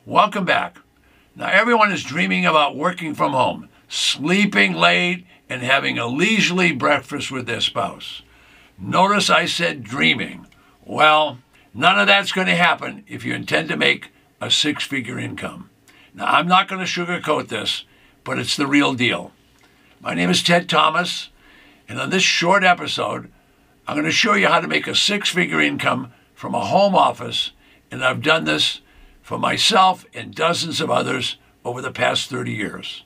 Welcome back. Now, everyone is dreaming about working from home, sleeping late, and having a leisurely breakfast with their spouse. Notice I said dreaming. Well, none of that's going to happen if you intend to make a six-figure income. Now, I'm not going to sugarcoat this, but it's the real deal. My name is Ted Thomas, and on this short episode, I'm going to show you how to make a six-figure income from a home office, and I've done this for myself and dozens of others over the past 30 years.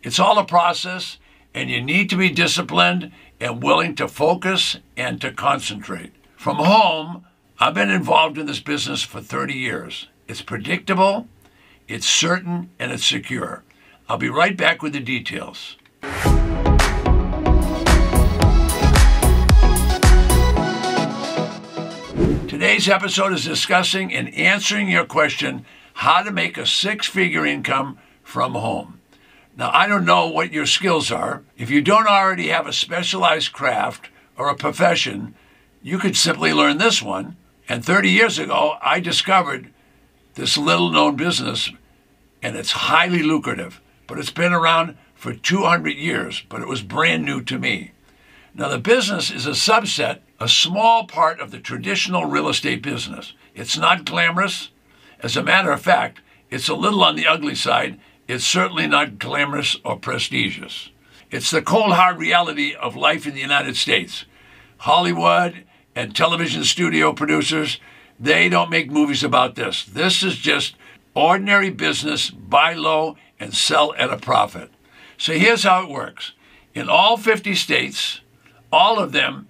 It's all a process, and you need to be disciplined and willing to focus and to concentrate. From home, I've been involved in this business for 30 years. It's predictable, it's certain, and it's secure. I'll be right back with the details. Today's episode is discussing and answering your question, how to make a six-figure income from home. Now, I don't know what your skills are. If you don't already have a specialized craft or a profession, you could simply learn this one. And 30 years ago, I discovered this little-known business, and it's highly lucrative. But it's been around for 200 years, but it was brand new to me. Now, the business is a subset, a small part of the traditional real estate business. It's not glamorous. As a matter of fact, it's a little on the ugly side. It's certainly not glamorous or prestigious. It's the cold, hard reality of life in the United States. Hollywood and television studio producers, they don't make movies about this. This is just ordinary business, buy low and sell at a profit. So here's how it works. In all 50 states, all of them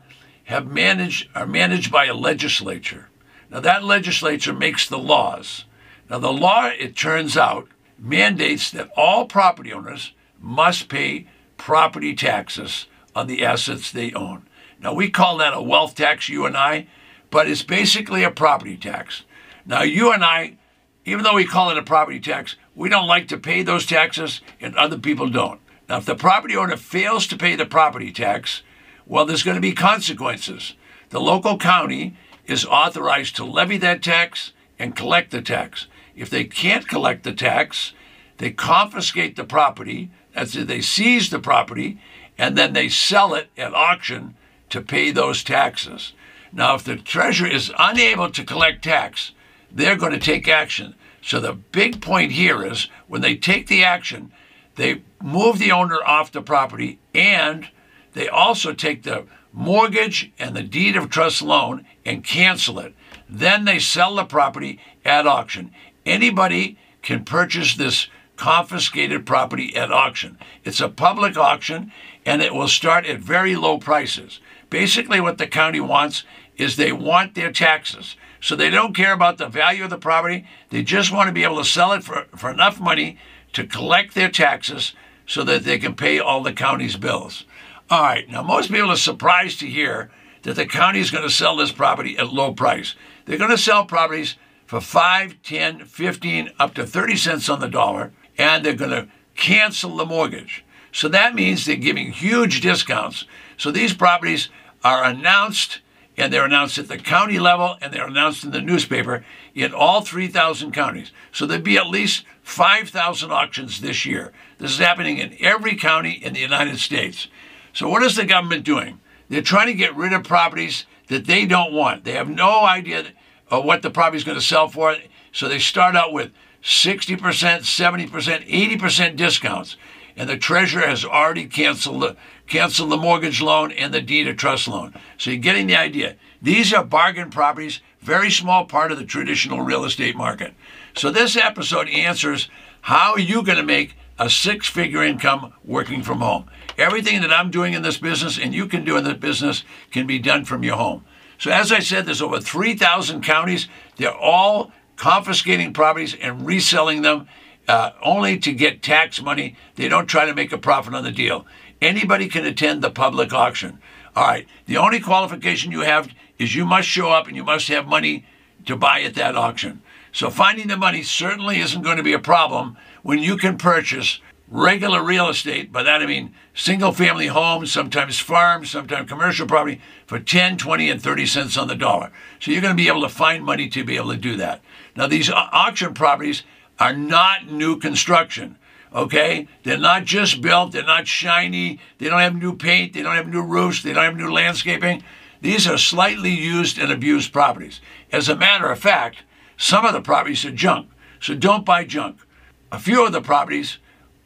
are managed by a legislature. Now, that legislature makes the laws. Now, the law, it turns out, mandates that all property owners must pay property taxes on the assets they own. Now, we call that a wealth tax, you and I, but it's basically a property tax. Now, you and I, even though we call it a property tax, we don't like to pay those taxes, and other people don't. Now, if the property owner fails to pay the property tax, well, there's going to be consequences. The local county is authorized to levy that tax and collect the tax. If they can't collect the tax, they confiscate the property, that's it, they seize the property, and then they sell it at auction to pay those taxes. Now, if the treasurer is unable to collect tax, they're going to take action. So the big point here is when they take the action, they move the owner off the property, and they also take the mortgage and the deed of trust loan and cancel it. Then they sell the property at auction. Anybody can purchase this confiscated property at auction. It's a public auction, and it will start at very low prices. Basically, what the county wants is they want their taxes. So they don't care about the value of the property. They just want to be able to sell it for enough money to collect their taxes so that they can pay all the county's bills. All right, now most people are surprised to hear that the county is going to sell this property at low price. They're going to sell properties for 5, 10, 15, up to 30 cents on the dollar, and they're going to cancel the mortgage. So that means they're giving huge discounts. So these properties are announced, and they're announced at the county level, and they're announced in the newspaper in all 3,000 counties. So there'd be at least 5,000 auctions this year. This is happening in every county in the United States. So what is the government doing? They're trying to get rid of properties that they don't want. They have no idea of what the property is going to sell for. So they start out with 60%, 70%, 80% discounts. And the treasurer has already canceled the mortgage loan and the deed of trust loan. So you're getting the idea. These are bargain properties, very small part of the traditional real estate market. So this episode answers how are you going to make a six-figure income working from home. Everything that I'm doing in this business and you can do in this business can be done from your home. So as I said, there's over 3,000 counties. They're all confiscating properties and reselling them only to get tax money. They don't try to make a profit on the deal. Anybody can attend the public auction. All right, the only qualification you have is you must show up and you must have money to buy at that auction. So finding the money certainly isn't going to be a problem when you can purchase regular real estate. By that I mean single-family homes, sometimes farms, sometimes commercial property for 10, 20, and 30 cents on the dollar. So you're going to be able to find money to be able to do that. Now, these auction properties are not new construction, okay? They're not just built. They're not shiny. They don't have new paint. They don't have new roofs. They don't have new landscaping. These are slightly used and abused properties. As a matter of fact, some of the properties are junk, so don't buy junk. A few of the properties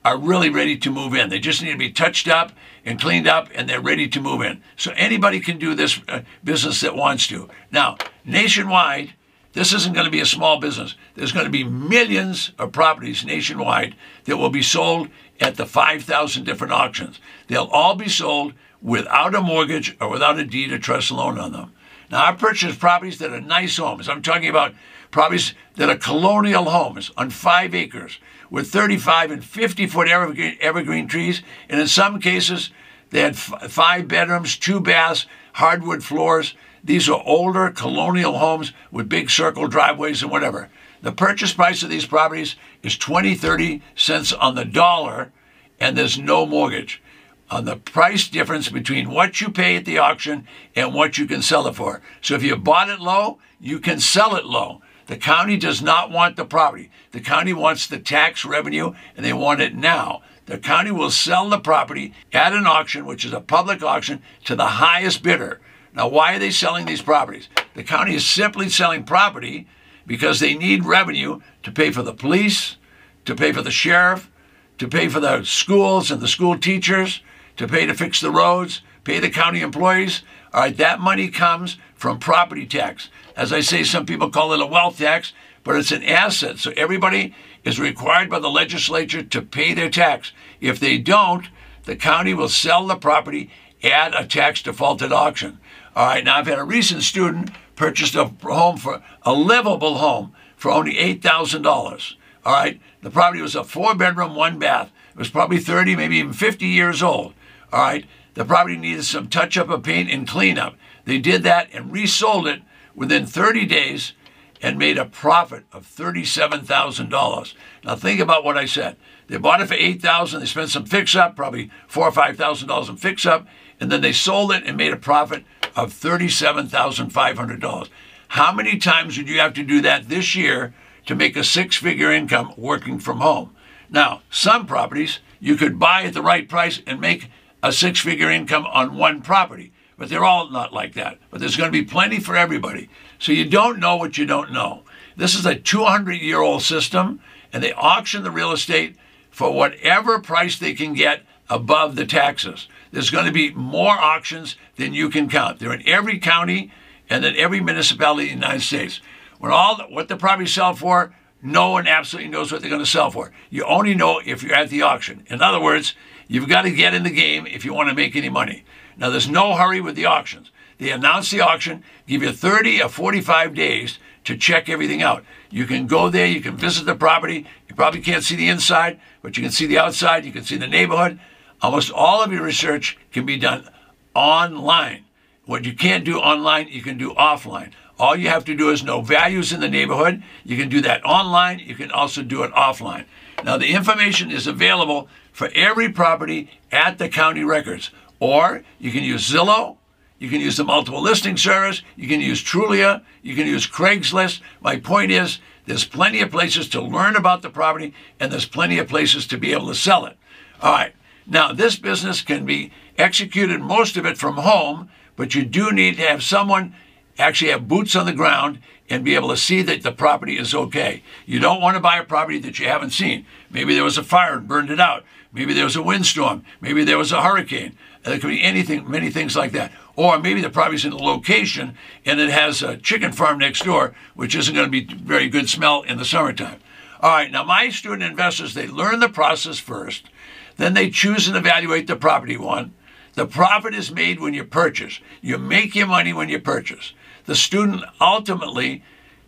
are really ready to move in. They just need to be touched up and cleaned up, and they're ready to move in. So anybody can do this business that wants to. Now, nationwide, this isn't going to be a small business. There's going to be millions of properties nationwide that will be sold at the 5,000 different auctions. They'll all be sold without a mortgage or without a deed of trust loan on them. Now, I've purchased properties that are nice homes. I'm talking about properties that are colonial homes on 5 acres with 35 and 50-foot evergreen trees. And in some cases, they had 5 bedrooms, 2 baths, hardwood floors. These are older colonial homes with big circle driveways and whatever. The purchase price of these properties is 20-30 cents on the dollar, and there's no mortgage on the price difference between what you pay at the auction and what you can sell it for. So if you bought it low, you can sell it low. The county does not want the property. The county wants the tax revenue, and they want it now. The county will sell the property at an auction, which is a public auction, to the highest bidder. Now, why are they selling these properties? The county is simply selling property because they need revenue to pay for the police, to pay for the sheriff, to pay for the schools and the school teachers, to pay to fix the roads, pay the county employees. All right, that money comes from property tax. As I say, some people call it a wealth tax, but it's an asset. So everybody is required by the legislature to pay their tax. If they don't, the county will sell the property at a tax defaulted auction. All right, now I've had a recent student purchased a home, for a livable home, for only $8,000. All right, the property was a 4-bedroom, 1-bath. It was probably 30, maybe even 50 years old. All right, the property needed some touch-up of paint and cleanup. They did that and resold it within 30 days and made a profit of $37,000. Now think about what I said. They bought it for $8,000. They spent some fix-up, probably $4,000 or $5,000 in fix-up, and then they sold it and made a profit of $37,500. How many times would you have to do that this year to make a 6-figure income working from home? Now, some properties you could buy at the right price and make a 6-figure income on one property, but they're all not like that. But there's going to be plenty for everybody. So you don't know what you don't know. This is a 200-year-old system, and they auction the real estate for whatever price they can get above the taxes. There's going to be more auctions than you can count. They're in every county and in every municipality in the United States. What the properties sell for, no one absolutely knows what they're going to sell for. You only know if you're at the auction. In other words, you've got to get in the game if you want to make any money. Now, there's no hurry with the auctions. They announce the auction, give you 30 or 45 days to check everything out. You can go there, you can visit the property. You probably can't see the inside, but you can see the outside, you can see the neighborhood. Almost all of your research can be done online. What you can't do online, you can do offline. All you have to do is know values in the neighborhood. You can do that online. You can also do it offline. Now, the information is available for every property at the county records. Or you can use Zillow. You can use the multiple listing service. You can use Trulia. You can use Craigslist. My point is, there's plenty of places to learn about the property, and there's plenty of places to be able to sell it. All right. Now, this business can be executed, most of it from home, but you do need to have someone actually have boots on the ground and be able to see that the property is okay. You don't want to buy a property that you haven't seen. Maybe there was a fire and burned it out. Maybe there was a windstorm. Maybe there was a hurricane. There could be anything, many things like that. Or maybe the property's in a location and it has a chicken farm next door, which isn't going to be very good smell in the summertime. All right, now my student investors, they learn the process first. Then they choose and evaluate the property one. The profit is made when you purchase. You make your money when you purchase. The student ultimately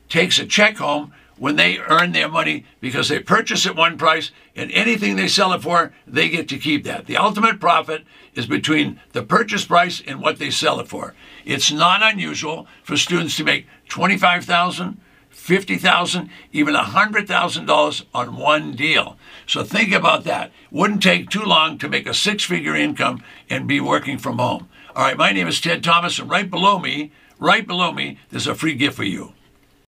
takes a check home when they earn their money because they purchase at one price, and anything they sell it for, they get to keep that. The ultimate profit is between the purchase price and what they sell it for. It's not unusual for students to make $25,000, $50,000, even $100,000 on one deal. So think about that. Wouldn't take too long to make a 6-figure income and be working from home. All right, my name is Ted Thomas, and right below me, there's a free gift for you.